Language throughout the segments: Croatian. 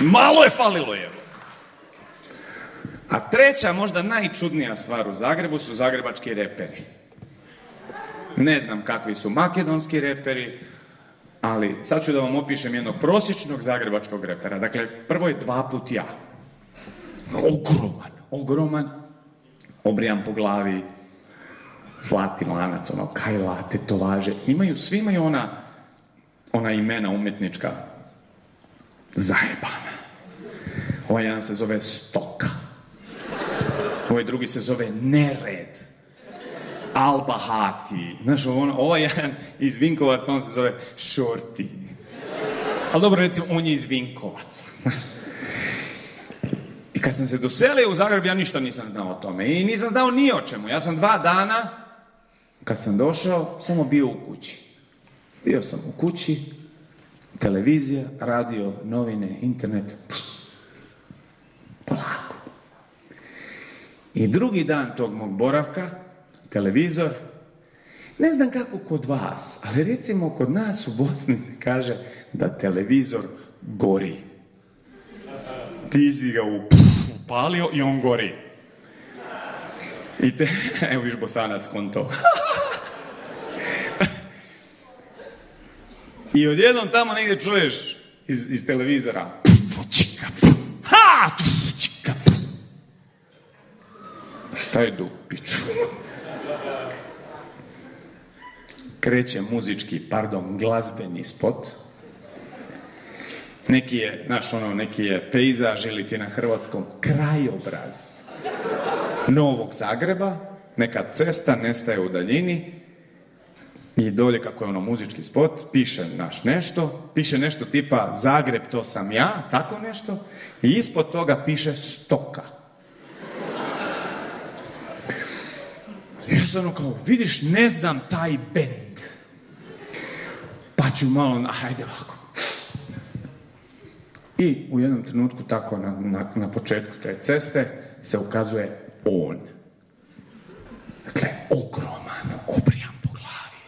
Malo je falilo, evo. A treća, možda najčudnija stvar u Zagrebu su zagrebački reperi. Ne znam kakvi su makedonski reperi, ali sad ću da vam opišem jednog prosječnog zagrebačkog repera. Dakle, prvo je 2 put ja. Ogroman, obrijan po glavi, zlati lanac, ono, kajla, tetovaže. Svi imaju ona imena umjetnička. Zajebana. Ovaj jedan se zove Stoka. Ovaj drugi se zove Nered. Al-Bahati. Znaš, ovaj jedan iz Vinkovaca, on se zove Šorti. Ali dobro, recimo, on je iz Vinkovaca. I kad sam se doselio u Zagreb, ja ništa nisam znao o tome. I nisam znao ni o čemu. Ja sam 2 dana, kad sam došao, samo bio u kući. Bio sam u kući, televizija, radio, novine, internet. Polako. I drugi dan tog mog boravka, televizor, ne znam kako kod vas, ali recimo kod nas u Bosni se kaže da televizor gori. Ti si ga upalio i on gori. Evo viš Bosanac konto. I odjednom tamo negdje čuješ iz televizora. Šta je dupiću? Kreće muzički, glazbeni spot. Neki je pejzaž ili ti na hrvatskom krajobraz Novog Zagreba, neka cesta nestaje u daljini i dolje kako je muzički spot, piše nešto tipa Zagreb to sam ja, tako nešto, i ispod toga piše Stoka. Ja sam kao, vidiš, ne znam taj bend. Pa ću malo, hajde ovako. I u jednom trenutku, tako na početku te ceste, se ukazuje on. Dakle, ogroman, obrijan po glavi,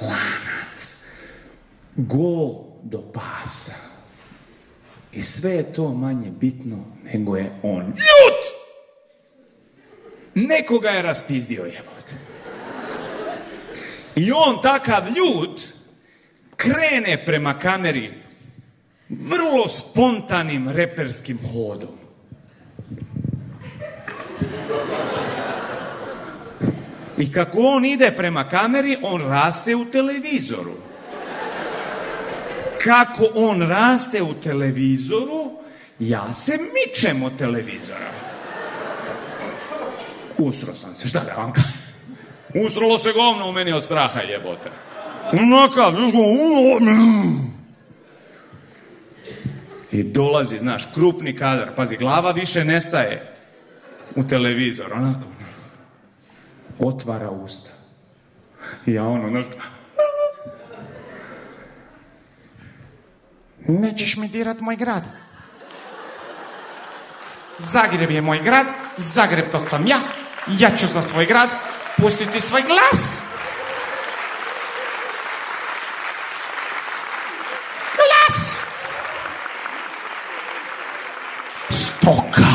lanac, go do pasa. I sve je to manje bitno nego je on ljut! Nekoga je raspizdio, jebote. I on takav ljut krene prema kameri vrlo spontanim reperskim hodom. I kako on ide prema kameri, on raste u televizoru. Kako on raste u televizoru, ja se mičem od televizora. Usro sam se, šta da vam kažem? Usrolo se govno u meni od straha, jebote. I dolazi, znaš, krupni kadar. Pazi, glava više nestaje u televizor, onako. Otvara usta. I ja znaš... Nećeš mi dirat moj grad. Zagreb je moj grad, Zagreb to sam ja. Ja ću za svoj grad pustiti svoj glas. Glas! Stoka!